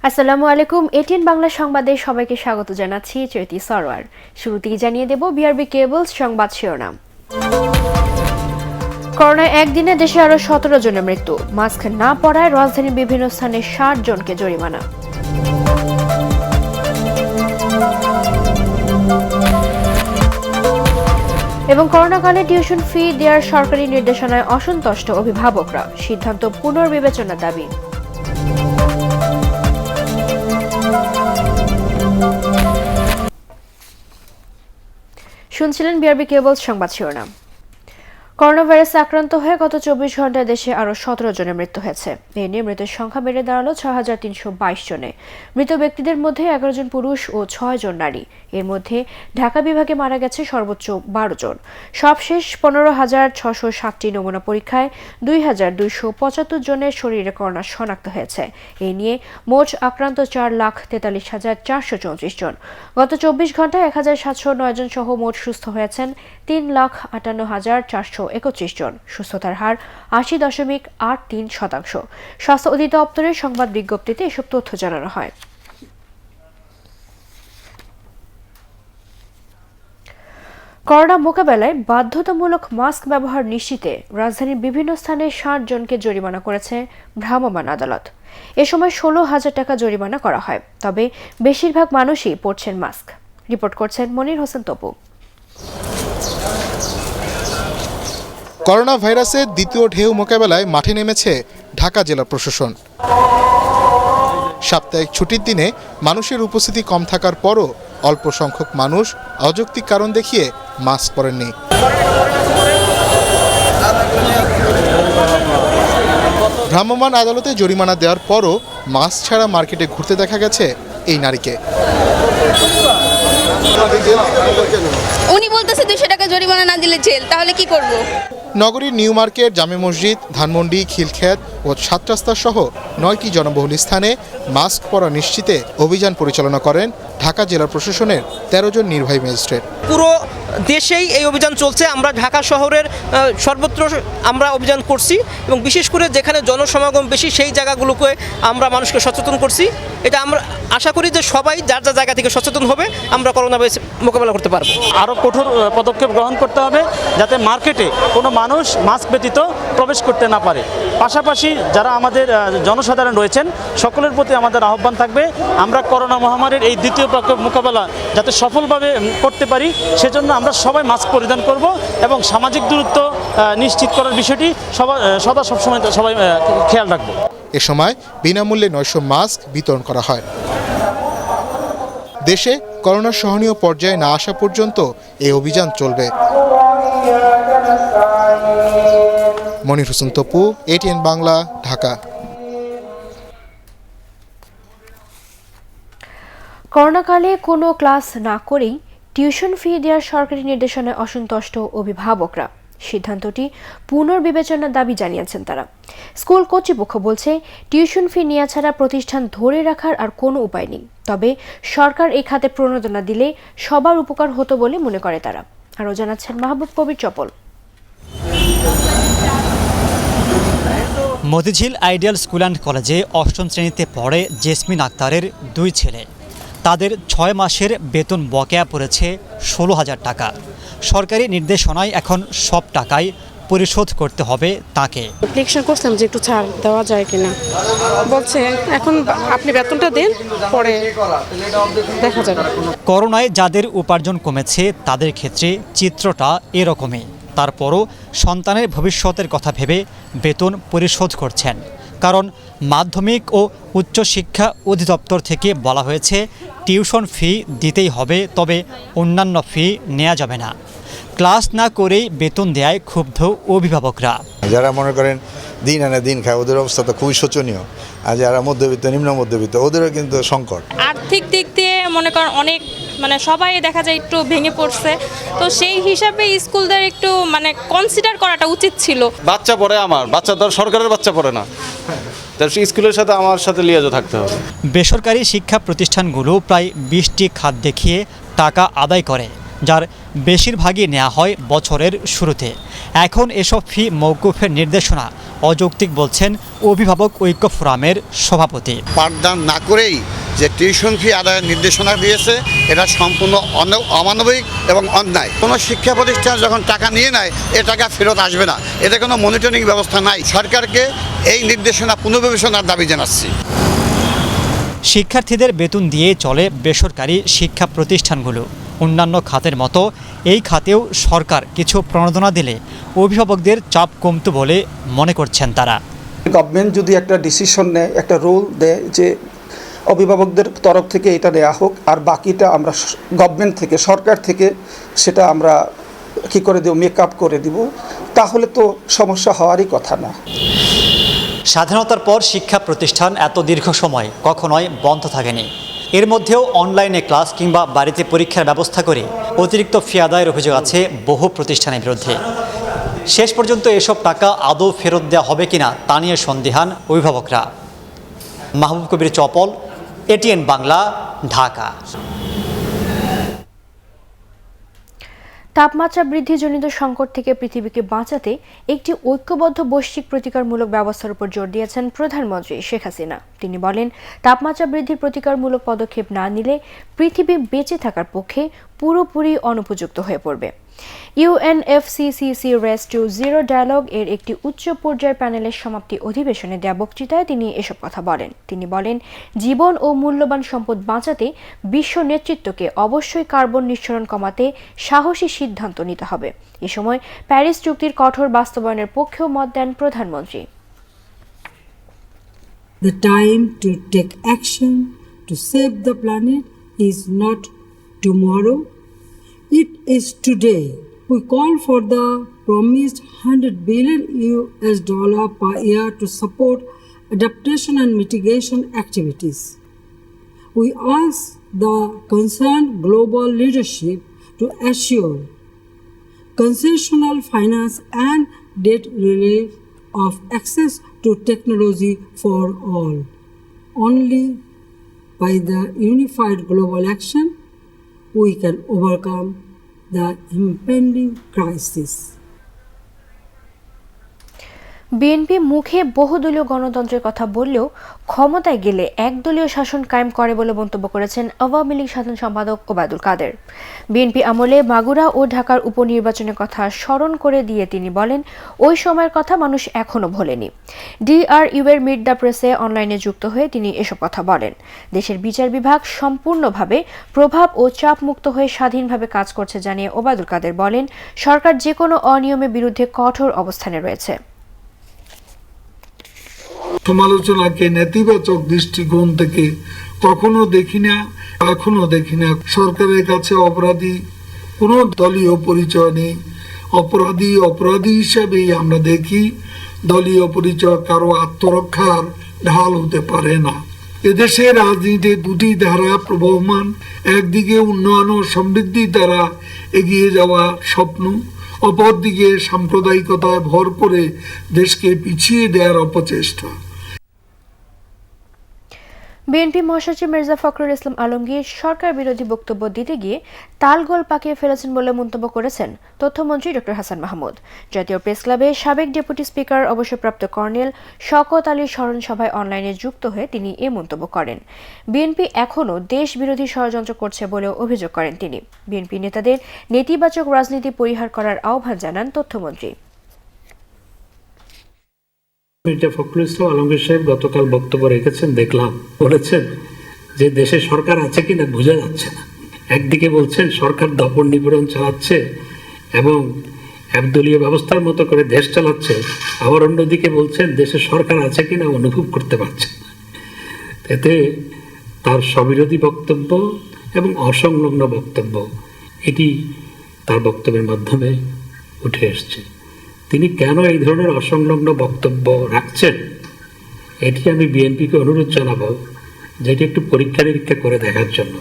আসসালামু আলাইকুম। এটিএন বাংলা সংবাদে সবাইকে স্বাগত জানাচ্ছি চৈতি সরওয়ার। শুরুতেই জানিয়ে দেব বিআরবি কেবলস সংবাদ শিরোনাম। করোনায় একদিনে দেশে আরো 17 জনের মৃত্যু। মাস্ক না পরায় রাজধানীর বিভিন্ন স্থানে 60 জনকে জরিমানা। এবং করোনাকালে টিউশন ফি দেওয়ার সরকারি নির্দেশনায় অসন্তুষ্ট অভিভাবকরা, সিদ্ধান্ত পুনর্বিবেচনার দাবি। শুনছিলেন বিআরবি কেবলস সংবাদ শিরোনাম। করোনা ভাইরাসে আক্রান্ত হয়ে গত 24 ঘন্টায় দেশে আরো 17 জনের মৃত্যু হয়েছে। এ নিয়ে মৃতের সংখ্যা বেড়ে দাঁড়ালো 6322 জনে। মৃত ব্যক্তিদের মধ্যে 11 জন পুরুষ ও 6 জন নারী। এর মধ্যে ঢাকা বিভাগে মারা গেছে সর্বোচ্চ 12 জন। সবশেষ 15,660টি নমুনা পরীক্ষায় 2,275 জনের শরীরে করোনা শনাক্ত হয়েছে। এ নিয়ে মোট আক্রান্ত 4,43,434 জন। গত 24 ঘন্টায় 1,709 জন সহ মোট সুস্থ হয়েছেন 3,58,431 জন। সুস্থতার হার 80.83%। স্বাস্থ্য অধিদপ্তরের সংবাদ বিজ্ঞপ্তিতে এসব তথ্য জানানো হয়। করোনা মোকাবেলায় বাধ্যতামূলক মাস্ক ব্যবহার নিশ্চিতে রাজধানীর বিভিন্ন স্থানে 60 জনকে জরিমানা করেছে ভ্রাম্যমাণ আদালত। এ সময় 16,000 টাকা জরিমানা করা হয়। তবে বেশিরভাগ মানুষই পরছেন মাস্ক। রিপোর্ট করছেন মনির হোসেন তপু। করোনা ভাইরাসের দ্বিতীয় ঢেউ মোকাবেলায় মাঠে নেমেছে ঢাকা জেলা প্রশাসন। সাপ্তাহিক ছুটির দিনে মানুষের উপস্থিতি কম থাকার পরও অল্প সংখ্যক মানুষ অযৌক্তিক কারণ দেখিয়ে মাস্ক পরেননি। ভ্রাম্যমাণ আদালতে জরিমানা দেওয়ার পরও মাস্ক ছাড়া মার্কেটে ঘুরতে দেখা গেছে এই নারীকে। উনি বলতেছে 200 টাকা জরিমানা না দিলে জেল, তাহলে কি করব? নগরীর নিউ মার্কেট, জামে মসজিদ, ধানমন্ডি, খিলক্ষেত ও 7 রাস্তা সহ 9টি জনবহুল স্থানে মাস্ক পরা নিশ্চিতে অভিযান পরিচালনা করেন ঢাকা জেলা প্রশাসনের 13 জন নির্বাহী ম্যাজিস্ট্রেট। পুরো দেশেই এই অভিযান চলছে। আমরা ঢাকা শহরের সর্বত্র আমরা অভিযান করছি এবং বিশেষ করে যেখানে জনসমাগম বেশি সেই জায়গাগুলোকে আমরা মানুষকে সচেতন করছি। এটা আমরা আশা করি যে সবাই যার যার জায়গা থেকে সচেতন হবে, আমরা করোনা ভাইরাস মোকাবেলা করতে পারবো। আরও কঠোর পদক্ষেপ গ্রহণ করতে হবে যাতে মার্কেটে কোনো মানুষ মাস্ক ব্যতীত প্রবেশ করতে না পারে। পাশাপাশি যারা আমাদের জনসাধারণ রয়েছেন সকলের প্রতি আমাদের আহ্বান থাকবে, আমরা করোনা মহামারীর এই দ্বিতীয় প্রকোপ মোকাবেলা যাতে সফলভাবে করতে পারি সেজন্য আমরা সবাই মাস্ক পরিধান করব এবং সামাজিক দূরত্ব নিশ্চিত করার বিষয়টি সবসময় সবাই খেয়াল রাখব। এ সময় বিনামূল্যে 900 মাস্ক বিতরণ করা হয়। দেশে করোনা সহনীয় পর্যায়ে না আসা পর্যন্ত এই অভিযান চলবে। মনির হোসেন তপু, এটিএন বাংলা, ঢাকা। করোনাকালে কোনো ক্লাস না করেই টিউশন ফি দেওয়ার সরকারি নির্দেশনায় অসন্তুষ্ট অভিভাবকরা, সিদ্ধান্তটি পুনর্বিবেচনার দাবি জানিয়েছেন তারা। স্কুল কর্তৃপক্ষ বলছে টিউশন ফি নেওয়া ছাড়া প্রতিষ্ঠান ধরে রাখার আর কোনো উপায় নেই। তবে সরকার এই খাতে প্রণোদনা দিলে সবার উপকার হতো বলে মনে করে তারা। আরও জানাচ্ছেন মাহবুব কবির চপল। মতিঝিল আইডিয়াল স্কুল অ্যান্ড কলেজে 8ম শ্রেণীতে পড়ে জেসমিন আক্তারের 2 ছেলে। তাদের 6 মাসের বেতন বকেয়া পড়েছে 16,000 টাকা। সরকারি নির্দেশনায় এখন সব টাকাই পরিশোধ করতে হবে তাকে। অ্যাপ্লিকেশন করছিলাম যে একটু ছাড় দেওয়া যায় কিনা, বলছে এখন আপনি বেতনটা দেন, পরে দেখা যাবে। করোনায় যাদের উপার্জন কমেছে তাদের ক্ষেত্রে চিত্রটা এরকমই। তারপরও সন্তানের ভবিষ্যতের কথা ভেবে বেতন পরিশোধ করছেন। কারণ মাধ্যমিক ও উচ্চশিক্ষা অধিদপ্তর থেকে বলা হয়েছে টিউশন ফি দিতেই হবে, তবে অন্যান্য ফি নেওয়া যাবে না। ক্লাস না করেই বেতন দেয় ক্ষুব্ধ অভিভাবকরা। যারা মনে করেন দিন আনে দিন খায় ওদের অবস্থা তো খুবই শোচনীয়। আর যারা মধ্যবিত্ত, নিম্ন মধ্যবিত্ত, ওদেরও কিন্তু সংকট। আর্থিক দিক দিয়ে মনে করেন অনেক সবাই দেখা যায় একটু ভেঙে পড়ছে। তো সেই হিসাবে স্কুলদের একটু কনসিডার করাটা উচিত ছিল। বাচ্চা পড়ে, আমার বাচ্চা তো সরকারের বাচ্চা পড়ে না, তার স্কুলের সাথে আমার সাথে লিয়াজও থাকতে হবে। বেসরকারি শিক্ষা প্রতিষ্ঠানগুলো প্রায় 20টি খাত দেখিয়ে টাকা আদায় করে, যার বেশিরভাগই নেওয়া হয় বছরের শুরুতে। এখন এসব ফি মওকুফের নির্দেশনা অযৌক্তিক বলছেন অভিভাবক ঐক্য ফোরামের সভাপতি। পাঠদান না করেই যে টিউশন ফি আদায়ের নির্দেশনা দিয়েছে এটা সম্পূর্ণ অমানবিক এবং অন্যায়। কোনো শিক্ষা প্রতিষ্ঠান যখন টাকা নিয়ে নেয় এ টাকা ফেরত আসবে না, এতে কোনো মনিটরিং ব্যবস্থা নাই। সরকারকে এই নির্দেশনা পুনর্বিবেচনার দাবি জানাচ্ছি। শিক্ষার্থীদের বেতন দিয়ে চলে বেসরকারি শিক্ষা প্রতিষ্ঠানগুলো। অন্যান্য খাতের মতো এই খাতেও সরকার কিছু প্রণোদনা দিলে অভিভাবকদের চাপ কমতো বলে মনে করছেন তারা। গভর্নমেন্ট যদি একটা ডিসিশন নেয়, একটা রুল দেয় যে অভিভাবকদের তরফ থেকে এটা দেওয়া হোক, আর বাকিটা আমরা গভর্নমেন্ট থেকে, সরকার থেকে সেটা আমরা কি করে দেব, মেকআপ করে দিব, তাহলে তো সমস্যা হওয়ারই কথা না। স্বাধীনতার পর শিক্ষা প্রতিষ্ঠান এত দীর্ঘ সময় কখনোই বন্ধ থাকেনি। এর মধ্যেও অনলাইনে ক্লাস কিংবা বাড়িতে পরীক্ষার ব্যবস্থা করে অতিরিক্ত ফি আদায়ের অভিযোগ আছে বহু প্রতিষ্ঠানের বিরুদ্ধে। শেষ পর্যন্ত এসব টাকা আদৌ ফেরত দেওয়া হবে কিনা তা নিয়ে সন্দিহান অভিভাবকরা। মাহবুব কবির চপল, এটিএন বাংলা, ঢাকা। তাপমাত্রা বৃদ্ধিজনিত সংকট থেকে পৃথিবীকে বাঁচাতে একটি ঐক্যবদ্ধ বৈশ্বিক প্রতিকারমূলক ব্যবস্থার উপর জোর দিয়েছেন প্রধানমন্ত্রী শেখ হাসিনা। তিনি বলেন, তাপমাত্রা বৃদ্ধির প্রতিকারমূলক পদক্ষেপ না নিলে পৃথিবী বেঁচে থাকার পক্ষে পুরোপুরি অনুপযুক্ত হয়ে পড়বে। UNFCCC race to zero dialogue এর একটি উচ্চ পর্যায়ের প্যানেলের সমাপ্তি অধিবেশনে দেয়া বক্তৃতায় তিনি এসব কথা বলেন। তিনি বলেন, জীবন ও মূল্যবান সম্পদ বাঁচাতে বিশ্ব নেতৃত্বকে অবশ্যই কার্বন নিঃসরণ কমাতে সাহসী সিদ্ধান্ত নিতে হবে। এ সময় প্যারিস চুক্তির কঠোর বাস্তবায়নের পক্ষেও মত দেন প্রধানমন্ত্রী। The time to take action to save the planet is not tomorrow. It is today. We call for the promised $100 billion per year to support adaptation and mitigation activities. We ask the concerned global leadership to assure concessional finance and debt relief of access to technology for all. Only by the unified global action we can overcome the impending crisis. BNP মুখে বহুদলীয় গণতন্ত্রের কথা বললেও ক্ষমতায় গেলে একদলীয় শাসন কায়েম করে বলে মন্তব্য করেছেন আওয়ামী লীগ সাধারণ সম্পাদক ওবায়দুল কাদের। বিএনপি আমলে মাগুরা ও ঢাকার উপনির্বাচনের কথা স্মরণ করে দিয়ে তিনি বলেন, ওই সময়ের কথা মানুষ এখনো ভোলেনি। ডিআরইউ এর মিট দ্য প্রেসে অনলাইনে যুক্ত হয়ে তিনি এসব কথা বলেন। দেশের বিচার বিভাগ সম্পূর্ণভাবে প্রভাব ও চাপ মুক্ত হয়ে স্বাধীনভাবে কাজ করছে জানিয়ে ওবায়দুল কাদের বলেন, সরকার যে কোনো অনিয়মের বিরুদ্ধে কঠোর অবস্থানে রয়েছে। সমালোচনাকে নেতিবাচক দৃষ্টিকোণ থেকে কখনো দেখি না, এখনো দেখি না। সরকারের কাছে অপরাধী কোনো দলীয় পরিচয় নেই। অপরাধী হিসাবেই আমরা দেখি। দলীয় পরিচয় কারো আত্মরক্ষার ঢাল হতে পারে না। এদেশের রাজনীতিতে দুটি ধারা প্রবহমান। একদিকে উন্নয়ন ও সমৃদ্ধির দ্বারা এগিয়ে যাওয়া স্বপ্ন, অপরদিকে সাম্প্রদায়িকতায় ভর করে দেশকে পিছিয়ে দেওয়ার অপচেষ্টা। বিএনপি মহাসচিব মির্জা ফখরুল ইসলাম আলমগীর সরকার বিরোধী বক্তব্য দিতে গিয়ে তালগোল পাকিয়ে ফেলেছেন বলে মন্তব্য করেছেন তথ্যমন্ত্রী ডক্টর হাসান মাহমুদ। জাতীয় প্রেস ক্লাবে সাবেক ডেপুটি স্পিকার অবসরপ্রাপ্ত কর্নেল শওকত আলীর স্মরণ সভায় অনলাইনে যুক্ত হয়ে তিনি এ মন্তব্য করেন। বিএনপি এখনও দেশ বিরোধী ষড়যন্ত্র করছে বলেও অভিযোগ করেন তিনি। বিএনপি নেতাদের নেতিবাচক রাজনীতি পরিহার করার আহ্বান জানান তথ্যমন্ত্রী। মির্জা ফখরুল ইসলাম আলমগীর সাহেব গতকাল বক্তব্য রেখেছেন, দেখলাম। বলেছেন যে দেশে সরকার আছে কিনা বোঝা যাচ্ছে না। একদিকে বলছেন সরকার দমন নিপীড়ন চালাচ্ছে এবং একদলীয় ব্যবস্থার মতো করে দেশ চালাচ্ছে, আবার অন্যদিকে বলছেন দেশে সরকার আছে কিনা অনুভব করতে পারছেন না। এতে তার স্ববিরোধী বক্তব্য এবং অসংলগ্ন বক্তব্য এটি তার বক্তব্যের মাধ্যমে উঠে এসছে। তিনি কেন এই ধরনের অসংলগ্ন বক্তব্য রাখছেন, এটি আমি বিএনপিকে অনুরোধ জানাবো যে এটি একটু পরীক্ষা নিরীক্ষা করে দেখার জন্য।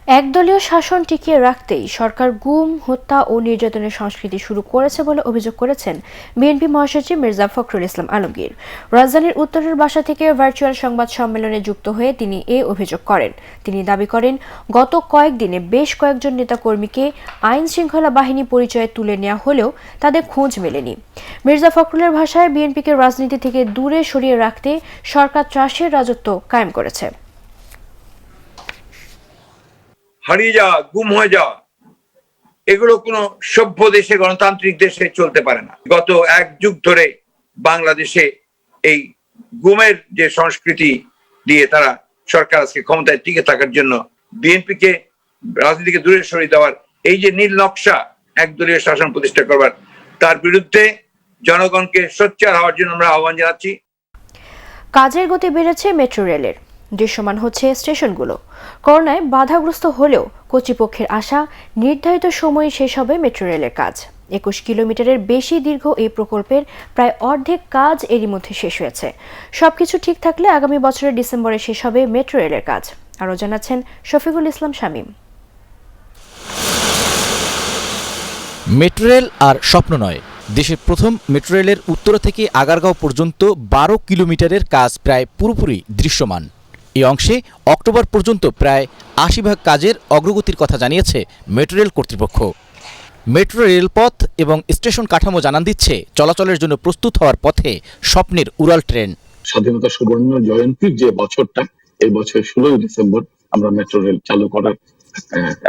একদলীয় শাসন টিকিয়ে রাখতেই সরকার গুম, হত্যা ও নির্যাতনের সংস্কৃতি শুরু করেছে বলে অভিযোগ করেছেন বিএনপি মহাসচিব মির্জা ফখরুল ইসলাম আলমগীর। রাজধানীর উত্তরের বাসা থেকে ভার্চুয়াল সংবাদ সম্মেলনে যুক্ত হয়ে তিনি এ অভিযোগ করেন। তিনি দাবি করেন, গত কয়েকদিনে বেশ কয়েকজন নেতাকর্মীকে আইন শৃঙ্খলা বাহিনী পরিচয়ে তুলে নেওয়া হলেও তাদের খোঁজ মেলেনি। মির্জা ফখরুলের ভাষায়, বিএনপিকে রাজনীতি থেকে দূরে সরিয়ে রাখতে সরকার ত্রাসের রাজত্ব কায়েম করেছে। হারিয়ে যাওয়া, গুম হয়ে যাওয়া, এগুলো কোনো সভ্য দেশে, গণতান্ত্রিক দেশে চলতে পারে না। গত এক যুগ ধরে বাংলাদেশে এই গুমের যে সংস্কৃতি দিয়ে তারা সরকার আজকে ক্ষমতায় টিকে থাকার জন্য বিএনপিকে রাজনীতিকে দূরে সরিয়ে দেওয়ার এই যে নীল নকশা একদলীয় শাসন প্রতিষ্ঠা করবার, তার বিরুদ্ধে জনগণকে সোচ্চার হওয়ার জন্য আমরা আহ্বান জানাচ্ছি। কাজের গতি বেড়েছে মেট্রো রেলের, দৃশ্যমান হচ্ছে স্টেশনগুলো। করোনায় বাধাগ্রস্ত হলেও কর্তৃপক্ষের আশা, নির্ধারিত সময়ে শেষ হবে মেট্রো রেলের কাজ। 21 কিলোমিটারের বেশি দীর্ঘ এই প্রকল্পের প্রায় অর্ধেক কাজ এরই মধ্যে শেষ হয়েছে। সবকিছু ঠিক থাকলে আগামী বছরের ডিসেম্বরে শেষ হবে মেট্রো রেলের কাজ। আরও জানাচ্ছেন শফিকুল ইসলাম শামীম। মেট্রো রেল আর স্বপ্ন নয়, দেশের প্রথম মেট্রো রেলের উত্তরা থেকে আগারগাঁও পর্যন্ত 12 কিলোমিটারের কাজ প্রায় পুরোপুরি দৃশ্যমান। এই অংশে অক্টোবর পর্যন্ত প্রায় 80% কাজের অগ্রগতির কথা জানিয়েছে মেট্রো রেল কর্তৃপক্ষ। মেট্রো রেলপথ এবং স্টেশন কাঠামো জানান দিচ্ছে চলাচলের জন্য প্রস্তুত হওয়ার পথে স্বপ্নের উড়াল ট্রেন। স্বাধীনতা সুবর্ণ জয়ন্তীর যে বছরটা, এই বছর 16 ডিসেম্বর আমরা মেট্রো রেল চালু করার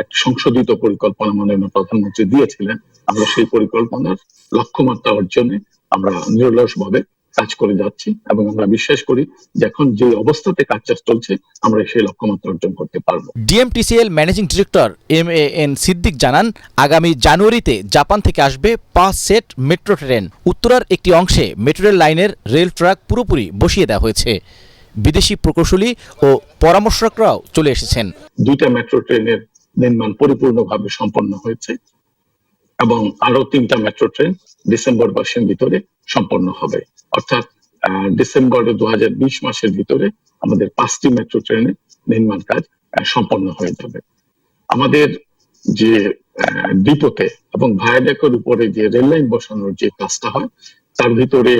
এক সংশোধিত পরিকল্পনা মাননীয় প্রধানমন্ত্রী দিয়েছিলেন। আমরা সেই পরিকল্পনার লক্ষ্যমাত্রা অর্জনে আমরা নিরলসভাবে কাজ করে যাচ্ছি এবং আমরা বিশ্বাস করি যে এখন যে অবস্থাতে কাজটা চলছে আমরা সেই লক্ষ্যমাত্রা অর্জন করতে পারবো। DMTCL managing director MAN Siddique জানান, আগামী জানুয়ারিতে জাপান থেকে আসবে 5 সেট মেট্রো ট্রেন। উত্তরার একটি অংশে মেট্রো রেল লাইনের রেল ট্র্যাক পুরোপুরি বসিয়ে দেওয়া হয়েছে। বিদেশি প্রকৌশলী ও পরামর্শকরাও চলে এসেছেন। 2টা মেট্রো ট্রেনের নির্মাণ পরিপূর্ণভাবে সম্পন্ন হয়েছে এবং আরো 3টা মেট্রো ট্রেন ডিসেম্বর মাসের ভিতরে সম্পন্ন হবে। অর্থাৎ ডিসেম্বরে 2020 মাসের ভিতরে আমাদের 5টি মেট্রো ট্রেনের নির্মাণ কাজ সম্পন্ন হয়ে যাবে। আমাদের যে ডিপোতে এবং ভায়াডাকের উপরে যে রেল লাইন বসানোর যে কাজটা হয়, তার ভিতরে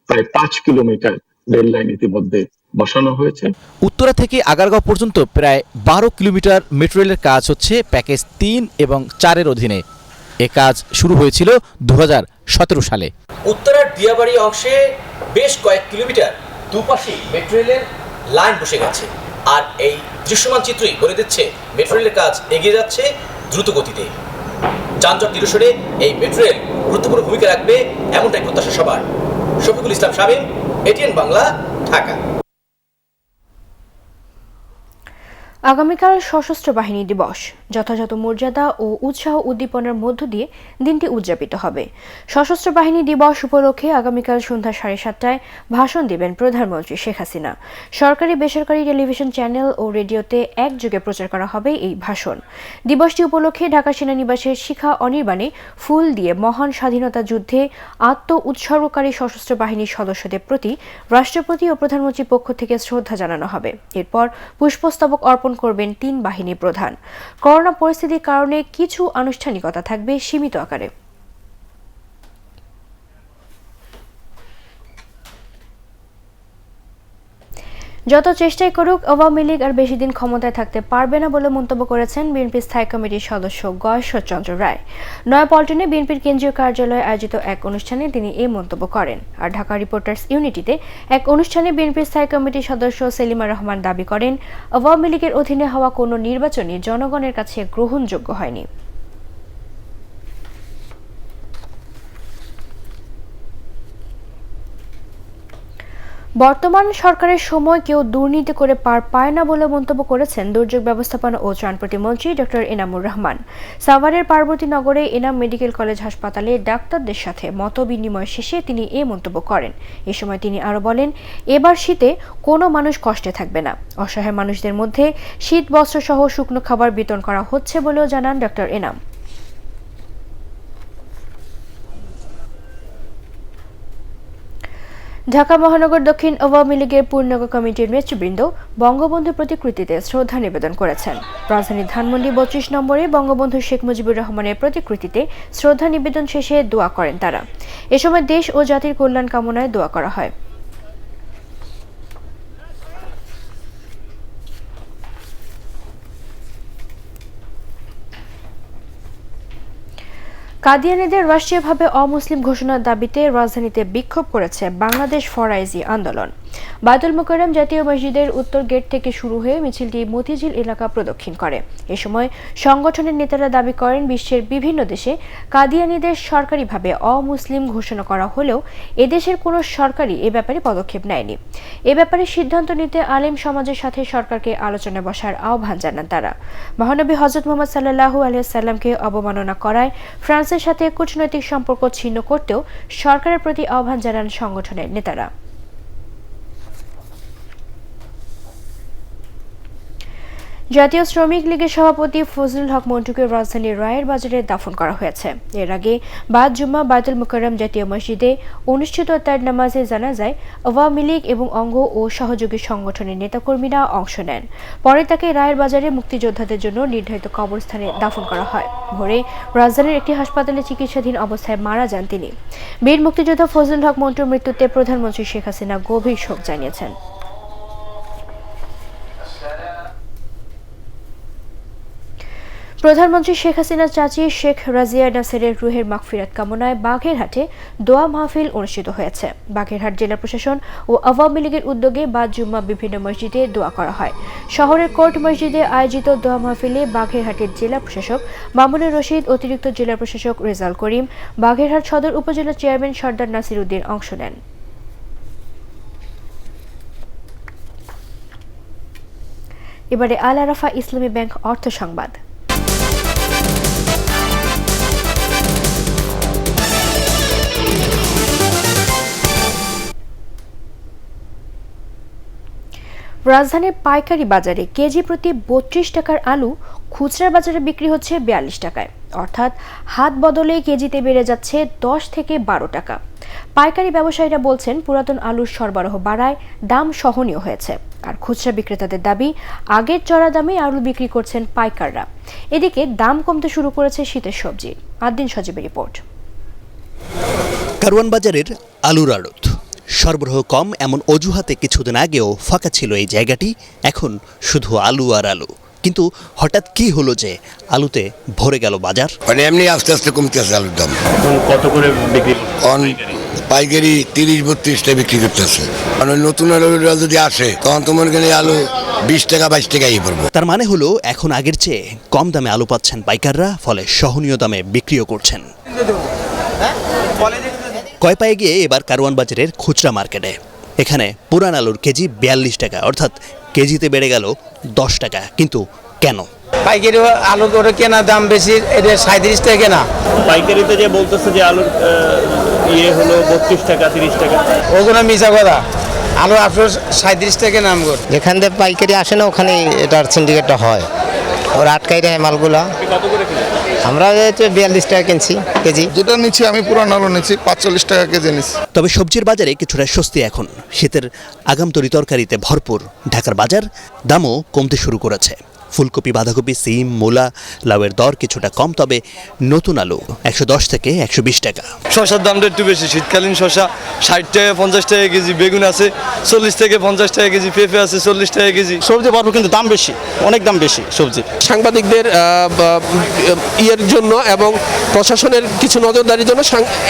প্রায় 5 কিলোমিটার রেল লাইন ইতিমধ্যে বসানো হয়েছে। উত্তরা থেকে আগারগাঁও পর্যন্ত প্রায় 12 কিলোমিটার মেট্রো রেলের কাজ হচ্ছে প্যাকেজ 3 এবং 4-এর অধীনে। এ কাজ শুরু হয়েছিল 2017 সালে। উত্তরার দিয়াবাড়ি অংশে বেশ কয়েক কিলোমিটার দুপাশে মেট্রো রেলের লাইন বসে গেছে, আর এই দৃশ্যমান চিত্রই বলে দিচ্ছে মেট্রো রেলের কাজ এগিয়ে যাচ্ছে দ্রুত গতিতে। যানজট নিরসনে এই মেট্রো রেল গুরুত্বপূর্ণ ভূমিকা রাখবে, এমনটাই প্রত্যাশা সবার। শফিকুল ইসলাম শামীম, ATN বাংলা, ঢাকা। আগামীকাল সশস্ত্র বাহিনী দিবস। যথাযথ মর্যাদা ও উৎসাহ উদ্দীপনার মধ্য দিয়ে দিনটি উদযাপিত হবে। সশস্ত্র বাহিনী দিবস উপলক্ষে আগামীকাল সন্ধ্যা 7:30টায় ভাষণ দেবেন প্রধানমন্ত্রী শেখ হাসিনা। সরকারি বেসরকারি টেলিভিশন চ্যানেল ও রেডিওতে একযোগে প্রচার করা হবে এই ভাষণ। দিবসটি উপলক্ষে ঢাকা সেনানিবাসের শিখা অনির্বাণে ফুল দিয়ে মহান স্বাধীনতা যুদ্ধে আত্ম উৎসর্গকারী সশস্ত্র বাহিনীর সদস্যদের প্রতি রাষ্ট্রপতি ও প্রধানমন্ত্রীর পক্ষ থেকে শ্রদ্ধা জানানো হবে। এরপর পুষ্পস্তবক অর্পণ করবেন 3 বাহিনী প্রধান। করোনা পরিস্থিতির কারণে কিছু আনুষ্ঠানিকতা থাকবে সীমিত আকারে। যত চেষ্টাই করুক, আওয়ামী লীগ আর বেশি দিন ক্ষমতায় থাকতে পারবে না বলে মন্তব্য করেছেন বিএনপি স্থায়ী কমিটির সদস্য গয়েশ্বর চন্দ্র রায়। নয়াপল্টনে বিএনপির কেন্দ্রীয় কার্যালয়ে আয়োজিত এক অনুষ্ঠানে তিনি এই মন্তব্য করেন। আর ঢাকা রিপোর্টার্স ইউনিটিতে এক অনুষ্ঠানে বিএনপির স্থায়ী কমিটির সদস্য সেলিমা রহমান দাবি করেন, আওয়ামী লীগের অধীনে হওয়া কোনো নির্বাচনই জনগণের কাছে গ্রহণযোগ্য হয়নি। বর্তমান সরকারের সময় কেউ দুর্নীতি করে পার পায় না বলে মন্তব্য করেছেন দুর্যোগ ব্যবস্থাপনা ও ত্রাণ প্রতিমন্ত্রী ডক্টর এনামুর রহমান। সাভারের পার্বতীনগরে এনাম মেডিকেল কলেজ হাসপাতালে ডাক্তারদের সাথে মতবিনিময় শেষে তিনি এই মন্তব্য করেন। এ সময় তিনি আরও বলেন, এবার শীতে কোনো মানুষ কষ্টে থাকবে না। অসহায় মানুষদের মধ্যে শীত বস্ত্র সহ শুকনো খাবার বিতরণ করা হচ্ছে বলেও জানান ডক্টর এনাম। ঢাকা মহানগর দক্ষিণ আওয়ামী লীগের পূর্ণাঙ্গ কমিটির নেতৃবৃন্দ বঙ্গবন্ধুর প্রতিকৃতিতে শ্রদ্ধা নিবেদন করেছেন। রাজধানীর ধানমন্ডি 32 নম্বরে বঙ্গবন্ধু শেখ মুজিবুর রহমানের প্রতিকৃতিতে শ্রদ্ধা নিবেদন শেষে দোয়া করেন তারা। এ সময় দেশ ও জাতির কল্যাণ কামনায় দোয়া করা হয়। কাদিয়ানীদের রাষ্ট্রীয়ভাবে অমুসলিম ঘোষণার দাবিতে রাজধানীতে বিক্ষোভ করেছে বাংলাদেশ ফরাইজি আন্দোলন। বায়তুল মোকাররম জাতীয় মসজিদের উত্তর গেট থেকে শুরু হয়ে মিছিলটি মতিঝিল এলাকা প্রদক্ষিণ করে। এ সময় সংগঠনের নেতারা দাবি করেন, বিশ্বের বিভিন্ন দেশে কাদিয়ানীদের সরকারিভাবে অমুসলিম ঘোষণা করা হলেও এদেশের কোনো সরকারই এ ব্যাপারে পদক্ষেপ নেয়নি। এ ব্যাপারে সিদ্ধান্ত নিতে আলেম সমাজের সাথে সরকারকে আলোচনায় বসার আহ্বান জানান তারা। মহানবী হযরত মুহাম্মদ সাল্লাল্লাহু আলাইহি ওয়াসাল্লামকে অবমাননা করায় ফ্রান্সের সাথে কূটনৈতিক সম্পর্ক ছিন্ন করতেও সরকারের প্রতি আহ্বান জানান সংগঠনের নেতারা। জাতীয় শ্রমিক লীগের সভাপতি ফজলুল হক মন্টুকে রাজধানীর রায়ের বাজারে দাফন করা হয়েছে। এর আগে বাদ জুম্মা বায়তুল মোকাররম জাতীয় মসজিদে অনুষ্ঠিত তার নামাজে জানাজায় আওয়ামী লীগ এবং অঙ্গ ও সহযোগী সংগঠনের নেতাকর্মীরা অংশ নেন। পরে তাকে রায়ের বাজারে মুক্তিযোদ্ধাদের জন্য নির্ধারিত কবরস্থানে দাফন করা হয়। ভোরে রাজধানীর একটি হাসপাতালে চিকিৎসাধীন অবস্থায় মারা যান তিনি। বীর মুক্তিযোদ্ধা ফজলুল হক মন্টুর মৃত্যুতে প্রধানমন্ত্রী শেখ হাসিনা গভীর শোক জানিয়েছেন। প্রধানমন্ত্রী শেখ হাসিনার চাচি শেখ রাজিয়া নাসেরের রুহের মাগফিরাত কামনায় বাগেরহাটে দোয়া মাহফিল অনুষ্ঠিত হয়েছে। বাগেরহাট জেলা প্রশাসন ও আওয়ামী লীগের উদ্যোগে বাদ জুম্মা বিভিন্ন মসজিদে দোয়া করা হয়। শহরের কোর্ট মসজিদে আয়োজিত দোয়া মাহফিলে বাগেরহাটের জেলা প্রশাসক মামুনুর রশিদ, অতিরিক্ত জেলা প্রশাসক রেজাল করিম, বাগেরহাট সদর উপজেলা চেয়ারম্যান সর্দার নাসির উদ্দিন অংশ নেন। এবারে আল আরাফা ইসলামী ব্যাংক অর্থ সংবাদ। রাজধানীর পাইকারি বাজারে কেজি প্রতি 32 টাকার আলু খুচরা বাজারে বিক্রি হচ্ছে 42 টাকায়, অর্থাৎ হাত বদলে কেজিতে বেড়ে যাচ্ছে 10 থেকে 12 টাকা। পাইকারি ব্যবসায়ীরা বলছেন, পুরাতন আলুর সরবরাহ বাড়ায় দাম সহনীয় হয়েছে। আর খুচরা বিক্রেতাদের দাবি, আগের চড়া দামে আলু বিক্রি করছেন পাইকাররা। এদিকে দাম কমতে শুরু করেছে শীতের সবজি। আদ্দিন সজীবের রিপোর্ট। কারওয়ান বাজারের আলুর আড়ত সরবরাহ কম এমন অজুহাতে কিছুদিন আগেও ফাঁকা ছিল এই জায়গাটি, এখন শুধু আলু আর আলু। কিন্তু হঠাৎ কি হলো যে আলুতে ভরে গেল বাজার? মানে এমনি আস্তে আস্তে কমতে আছে আলুর দাম। কত করে বিক্রি? পাইকারি 30-32 টাকা বিক্রি করতেছে। মানে নতুন আলুরা যদি আসে তখন তো মনে করেন আলু 20 টাকা 22 টাকাই পড়বে। তার মানে হলো এখন আগের চেয়ে কম দামে আলু পাচ্ছেন পাইকাররা, ফলে সহনীয় দামে বিক্রিও করছেন। কয় পায়ে গিয়ে এবার কারওয়ান বাজারের খুচরা মার্কেটে। এখানে পুরান আলুর কেজি 42 টাকা, অর্থাৎ কেজিতে বেড়ে গেল 10 টাকা। কিন্তু কেন? পাইকারি আলুর ওটা কেনা দাম বেশি, এটা 37 টাকা কেনা। পাইকারিতে যে বলতেছে যে আলুর ইয়ে হলো 32 টাকা 30 টাকা, ওগুলো মিছা কথা। আলু আপনার 37 টাকা নাম করে। যেখান থেকে পাইকারি আসে না ওখানে এটার সিন্ডিকেটটা হয়, ওরা আটকাই দেয় মালগুলা। কত করে কিলো? আমরা 42 টাকা কিনছি কেজি। যেটা নিচ্ছি আমি পুরান আলু নিচ্ছি 45 টাকা কেজি নিচ্ছি। তবে সবজির বাজারে কিছুটা স্বস্তি এখন। শীতের আগামতরি তরকারিতে ভরপুর ঢাকার বাজার, দামও কমতে শুরু করেছে। ফুলকপি, বাঁধাকপি, সিম, মূলা, লাউয়ের দর কিছুটা কম, তবে নতুন আলু 110 থেকে 120 টাকা। শসার দামটা একটু বেশি, শীতকালীন শসা 60 টাকা 50 টাকা কেজি, বেগুন আছে 40 থেকে 50 টাকা কেজি, পেঁপে আছে 40 টাকা কেজি। সবজি ভরপুর, কিন্তু দাম বেশি, অনেক দাম বেশি সবজি। সাংবাদিকদের ইয়ের জন্য এবং প্রশাসনের কিছু নজরদারির জন্য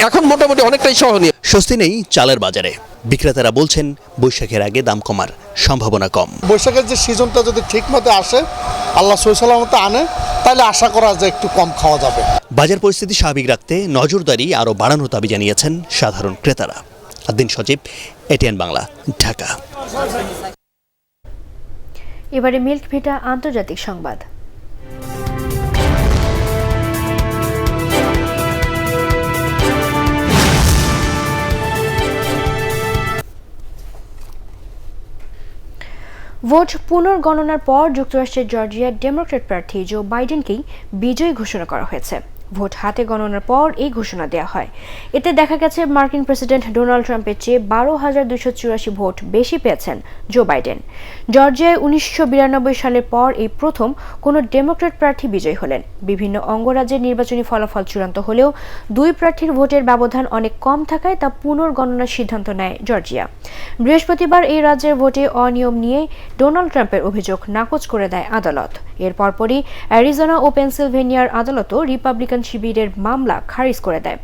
এখন মোটামুটি অনেকটাই সহনীয়। স্বস্তি নেই চালের বাজারে। বিক্রেতারা বলছেন, বৈশাখের আগে দাম কমার সম্ভাবনা কম। বৈশাখের যে সিজনটা যদি ঠিক মতো আসে, আল্লাহ সহিসালামতে আনে, তাহলে আশা করা যায় একটু কম খাওয়া যাবে। বাজার পরিস্থিতি স্বাভাবিক রাখতে নজরদারি আরও বাড়ানোর দাবি জানিয়েছেন সাধারণ ক্রেতারা। আদ্দিন সজীব, এটিএন বাংলা, ঢাকা। এবারে মিল্ক ভিটা আন্তর্জাতিক সংবাদ। ভোট পুনর্গণনার পর যুক্তরাষ্ট্রের জর্জিয়ার ডেমোক্র্যাট প্রার্থী জো বাইডেনকেই বিজয়ী ঘোষণা করা হয়েছে। ভোট হাতে গণনার পর এই ঘোষণা দেওয়া হয়। এতে দেখা গেছে মার্কিন প্রেসিডেন্ট ডোনাল্ড ট্রাম্পের চেয়ে 12,284 ভোট বেশি পেয়েছেন জো বাইডেন। জর্জিয়ায় 1992 সালের পর এই প্রথম কোনো ডেমোক্র্যাট প্রার্থী বিজয়ী হলেন। বিভিন্ন অঙ্গরাজ্যের নির্বাচনী ফলাফল চূড়ান্ত হলেও দুই প্রার্থীর ভোটের ব্যবধান অনেক কম থাকায় তা পুনর্গণনার সিদ্ধান্ত নেয় জর্জিয়া। বৃহস্পতিবার এই রাজ্যের ভোটে অনিয়ম নিয়ে ডোনাল্ড ট্রাম্পের অভিযোগ নাকচ করে দেয় আদালত। এর পরপরই অ্যারিজোনা ও পেনসিলভেনিয়ার আদালতও রিপাবলিকান শিবিরের মামলা খারিজ করে দেয়।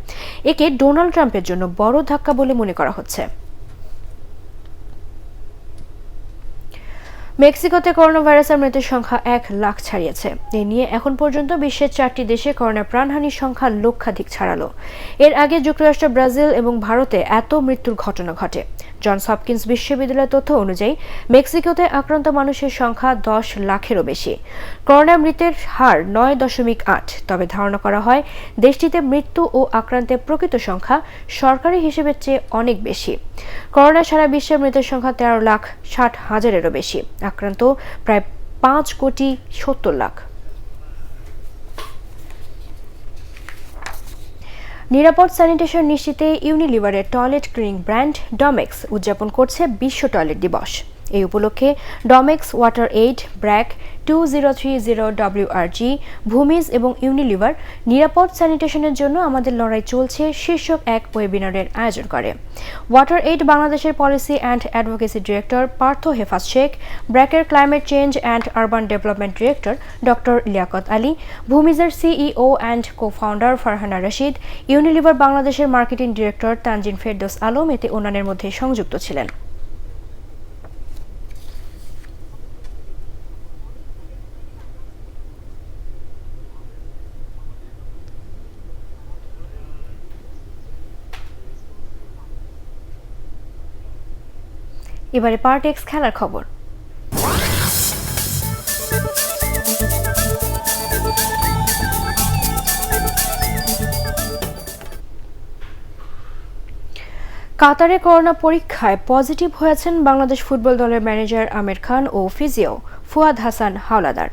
একে ডোনাল্ড ট্রাম্পের জন্য বড় ধাক্কা বলে মনে করা হচ্ছে। মেক্সিকোতে করোনা ভাইরাসের মৃতের সংখ্যা 1 লাখ ছাড়িয়েছে। এ নিয়ে এখন পর্যন্ত বিশ্বের 4টি দেশে করোনা প্রাণহানির সংখ্যা লক্ষাধিক ছাড়ালো। এর আগে যুক্তরাষ্ট্র, ব্রাজিল এবং ভারতে এত মৃত্যুর ঘটনা ঘটে। জনস হপকিন্স বিশ্ববিদ্যালয়ের তথ্য অনুযায়ী মেক্সিকোতে আক্রান্ত মানুষের সংখ্যা 10 লাখেরও বেশি। করোনা মৃতের হার 9.8। তবে ধারণা করা হয় দেশটিতে মৃত্যু ও আক্রান্তের প্রকৃত সংখ্যা সরকারি হিসেবের চেয়ে অনেক বেশি। করোনা সারা বিশ্বে মৃতের সংখ্যা 13,60,000-এরও বেশি। আক্রান্ত প্রায় 5,70,00,000। নিরাপদ স্যানিটেশন নিশ্চিতে ইউনিলিভারের টয়লেট ক্লিনিং ব্র্যান্ড ডমেক্স উদযাপন করছে বিশ্ব টয়লেট দিবস। এই উপলক্ষে Domex, water aid, BRAC, 2030 WRG, Bhumijo এবং ইউনিলিভার নিরাপদ স্যানিটেশনের জন্য আমাদের লড়াই চলছে শীর্ষক এক ওয়েবিনারের আয়োজন করে। ওয়াটার এইড বাংলাদেশের policy and advocacy director Partha Hefaz Sheikh, ব্র্যাকের climate change and urban development director doctor Liaquat Ali, ভূমিজের CEO and co-founder Farhana Rashid, Unilever বাংলাদেশের মার্কেটিং ডিরেক্টর তানজিন ফেরদৌস আলম এতে অন্যান্যের মধ্যে সংযুক্ত ছিলেন। এবারে পার্টেক্স খেলার খবর। কাতারে করোনা পরীক্ষায় পজিটিভ হয়েছেন বাংলাদেশ ফুটবল দলের ম্যানেজার আমির খান ও ফিজিও ফুয়াদ হাসান হাওলাদার।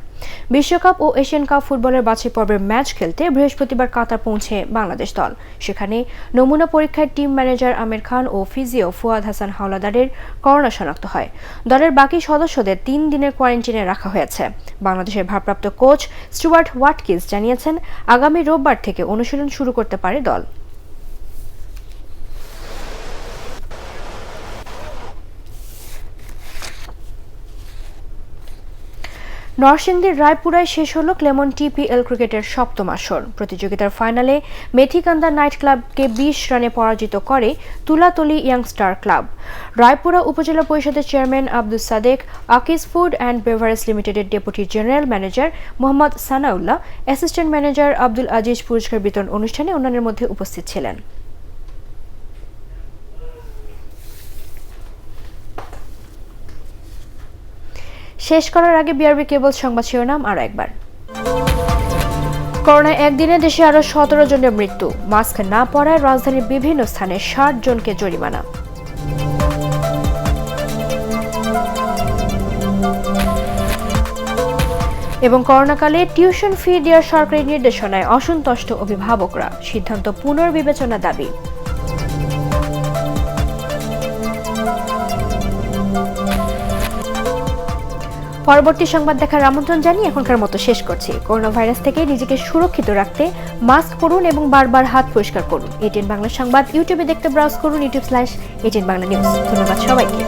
বিশ্বকাপ ও এশিয়ান কাপ ফুটবলের বাছাই পর্বের ম্যাচ খেলতে বৃহস্পতিবার কাতার পৌঁছে বাংলাদেশ দল। সেখানে নমুনা পরীক্ষায় টিম ম্যানেজার আমির খান ও ফিজিও ফুয়াদ হাসান হাওলাদারের করোনা শনাক্ত হয়। দলের বাকি সদস্যদের 3 দিনের কোয়ারেন্টাইনে রাখা হয়েছে। বাংলাদেশের ভারপ্রাপ্ত কোচ স্টুয়ার্ট ওয়াটকিন্স জানিয়েছেন, আগামী রোববার থেকে অনুশীলন শুরু করতে পারে দল। নরসিংদীর রায়পুরায় শেষ হল ক্লেমন টিপিএল ক্রিকেটের 7ম আসর। প্রতিযোগিতার ফাইনালে মেথিকান্দা নাইট ক্লাবকে 20 রানে পরাজিত করে তুলাতলী ইয়াংস্টার ক্লাব। রায়পুরা উপজেলা পরিষদের chairman Abdus Sadek, Akij food and beverage লিমিটেডের deputy general manager Mohammad Sanaullah, assistant manager Abdul Aziz পুরস্কার বিতরণ অনুষ্ঠানে অন্যান্যের মধ্যে উপস্থিত ছিলেন। শেষ করার আগে বিআরবি কেবল সংবাদ শিরোনাম আরও একবার। করোনায় একদিনে দেশে আরও 17 জনের মৃত্যু। মাস্ক না পরায় রাজধানীর বিভিন্ন স্থানে 60 জনকে জরিমানা। এবং করোনাকালে টিউশন ফি দেওয়ার সরকারি নির্দেশনায় অসন্তুষ্ট অভিভাবকরা, সিদ্ধান্ত পুনর্বিবেচনা দাবি। পরবর্তী সংবাদ দেখার আমন্ত্রণ জানিয়ে এখনকার মতো শেষ করছি। করোনা ভাইরাস থেকে নিজেকে সুরক্ষিত রাখতে মাস্ক পরুন এবং বারবার হাত পরিষ্কার করুন। এটিএন বাংলা সংবাদ ইউটিউবে দেখতে ব্রাউজ করুন youtube/ATN Bangla News। ধন্যবাদ সবাইকে।